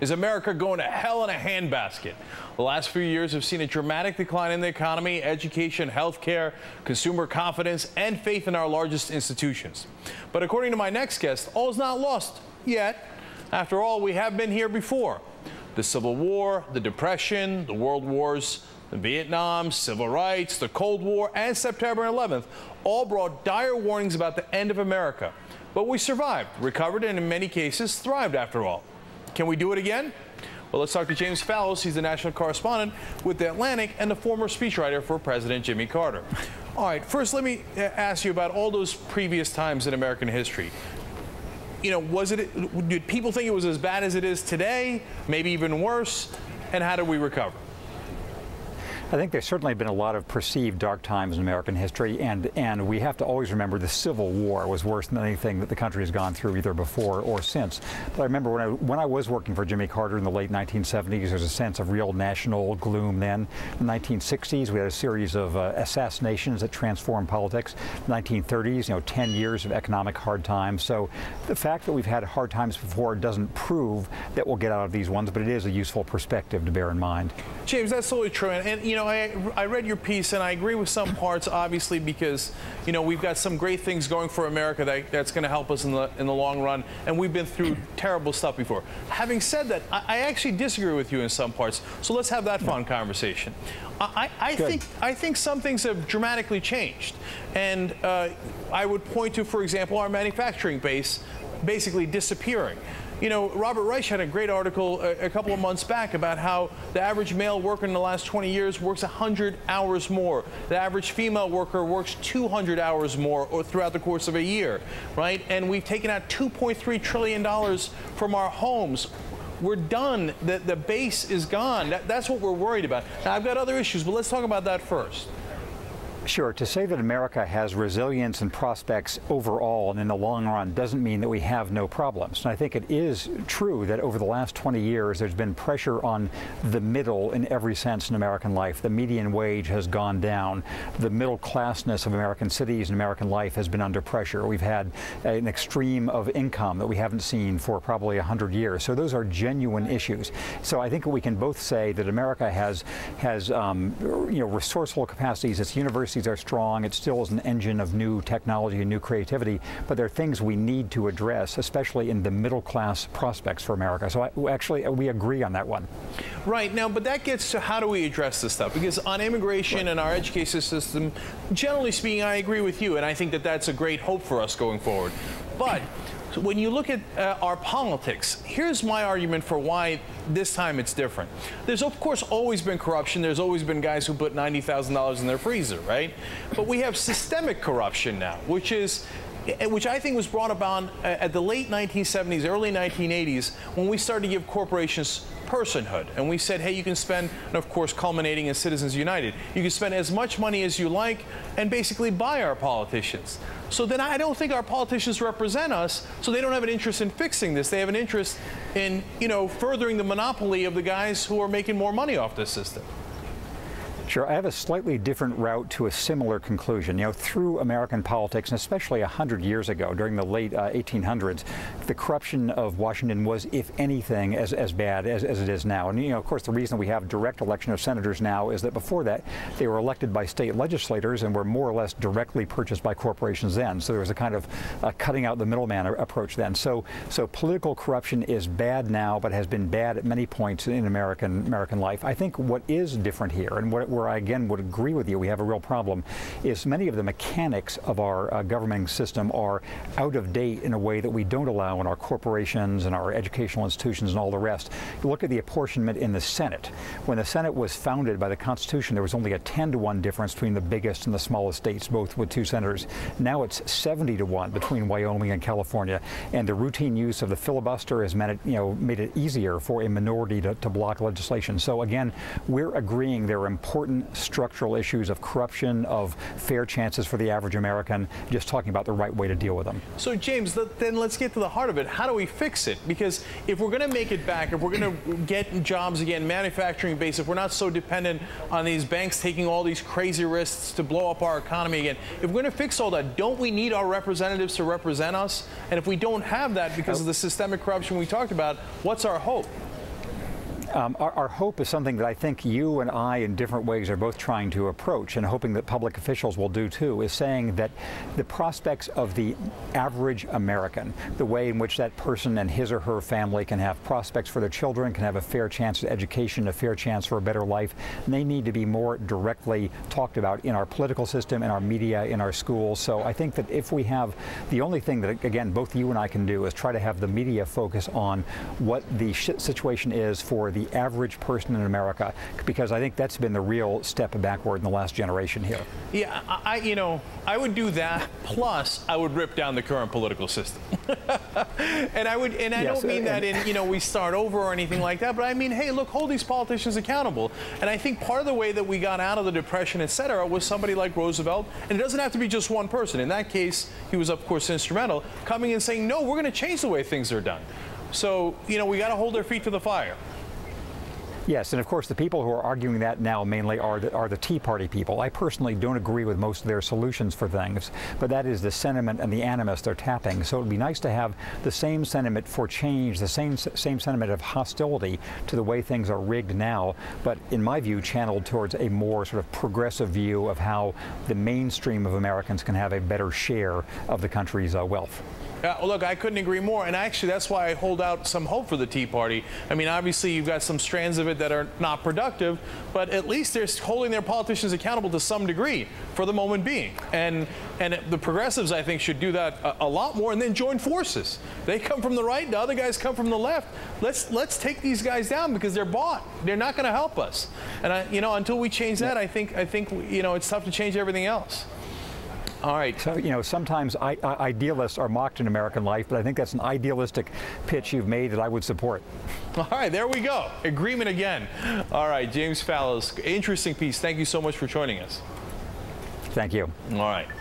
Is America going to hell in a handbasket? The last few years have seen a dramatic decline in the economy, education, healthcare, consumer confidence, and faith in our largest institutions. But according to my next guest, all is not lost yet. After all, we have been here before. The Civil War, the Depression, the World Wars, the Vietnam, Civil Rights, the Cold War, and September 11th all brought dire warnings about the end of America. But we survived, recovered, and in many cases thrived after all. Can we do it again? Well, let's talk to James Fallows. He's the national correspondent with The Atlantic and the former speechwriter for President Jimmy Carter. All right, first let me ask you about all those previous times in American history. You know, did people think it was as bad as it is today, maybe even worse? And how did we recover? I think there's certainly been a lot of perceived dark times in American history, and we have to always remember the Civil War was worse than anything that the country has gone through either before or since. But I remember when I was working for Jimmy Carter in the late 1970s, there was a sense of real national gloom then. In the 1960s, we had a series of assassinations that transformed politics. In the 1930s, 10 years of economic hard times. So the fact that we've had hard times before doesn't prove that we'll get out of these ones, but it is a useful perspective to bear in mind. James, that's totally true. And I read your piece, and I agree with some parts, obviously, because, we've got some great things going for America that's going to help us in the long run, and we've been through terrible stuff before. Having said that, I actually disagree with you in some parts, so let's have that fun conversation. I think some things have dramatically changed, and I would point to, for example, our manufacturing base basically disappearing. Robert Reich had a great article a couple of months back about how the average male worker in the last 20 years works 100 hours more. The average female worker works 200 hours more throughout the course of a year, right? And we've taken out $2.3 trillion from our homes. We're done. The base is gone. That's what we're worried about. Now, I've got other issues, but let's talk about that first. Sure. To say that America has resilience and prospects overall and in the long run doesn't mean that we have no problems. And I think it is true that over the last 20 years there's been pressure on the middle in every sense in American life. The median wage has gone down. The middle classness of American cities and American life has been under pressure. We've had an extreme of income that we haven't seen for probably 100 years. So those are genuine issues. So I think we can both say that America has resourceful capacities. Its universities are strong. It still is an engine of new technology and new creativity, but there are things we need to address, especially in the middle class prospects for America. So we agree on that one. Right. Now, but that gets to how do we address this stuff? Because on immigration and our education system, generally speaking, I agree with you, and I think that that's a great hope for us going forward. But when you look at our politics, here's my argument for why this time it's different. There's, of course, always been corruption. There's always been guys who put $90,000 in their freezer, right? But we have systemic corruption now, which I think was brought about at the late 1970s, early 1980s, when we started to give corporations personhood. And we said, hey, you can spend, and of course, culminating in Citizens United, you can spend as much money as you like and basically buy our politicians. So then I don't think our politicians represent us, so they don't have an interest in fixing this. They have an interest in, furthering the monopoly of the guys who are making more money off this system. Sure. I have a slightly different route to a similar conclusion. Through American politics, and especially 100 years ago, during the late 1800s, the corruption of Washington was, if anything, as bad as it is now. And, of course, the reason we have direct election of senators now is that before that, they were elected by state legislators and were more or less directly purchased by corporations then. So there was a kind of cutting out the middleman approach then. So political corruption is bad now, but has been bad at many points in American life. I think what is different here, and where I again would agree with you, we have a real problem, is many of the mechanics of our government system are out of date in a way that we don't allow in our corporations and our educational institutions and all the rest. You look at the apportionment in the Senate. When the Senate was founded by the Constitution, there was only a 10-to-1 difference between the biggest and the smallest states, both with 2 senators. Now it's 70-to-1 between Wyoming and California, and the routine use of the filibuster has made it easier for a minority to block legislation. So again, we're agreeing there are important structural issues of corruption, of fair chances for the average American, just talking about the right way to deal with them. So, James, then let's get to the heart of it. How do we fix it? Because if we're going to make it back, if we're going to get jobs again, manufacturing base, if we're not so dependent on these banks taking all these crazy risks to blow up our economy again, if we're going to fix all that, don't we need our representatives to represent us? And if we don't have that because of the systemic corruption we talked about, what's our hope? Our hope is something that I think you and I in different ways are both trying to approach, and hoping that public officials will do too, is saying that the prospects of the average American, the way in which that person and his or her family can have prospects for their children, can have a fair chance at education, a fair chance for a better life, they need to be more directly talked about in our political system, in our media, in our schools. So I think that if we have, the only thing that, again, both you and I can do is try to have the media focus on what the situation is for the average person in America, because I think that's been the real step backward in the last generation here. Yeah, I would do that. Plus, I would rip down the current political system. and I yes, don't mean that in, we start over or anything like that, but I mean, hey, look, hold these politicians accountable. And I think part of the way that we got out of the Depression, et cetera, was somebody like Roosevelt, and it doesn't have to be just one person. In that case, he was, of course, instrumental, coming and saying, no, we're going to change the way things are done. So, we got to hold their feet to the fire. Yes, and of course the people who are arguing that now mainly are the Tea Party people. I personally don't agree with most of their solutions for things, but that is the sentiment and the animus they're tapping. So it would be nice to have the same sentiment for change, the same sentiment of hostility to the way things are rigged now, but in my view channeled towards a more sort of progressive view of how the mainstream of Americans can have a better share of the country's wealth. Well, look, I couldn't agree more, and actually that's why I hold out some hope for the Tea Party. I mean, obviously you've got some strands of it that are not productive, but at least they're holding their politicians accountable to some degree for the moment being. And the progressives, I think, should do that a lot more, and then join forces. They come from the right, the other guys come from the left. Let's take these guys down because they're bought. They're not going to help us. And until we change that, I think it's tough to change everything else. All right. So, sometimes idealists are mocked in American life, but I think that's an idealistic pitch you've made that I would support. All right, there we go. Agreement again. All right, James Fallows, interesting piece. Thank you so much for joining us. Thank you. All right.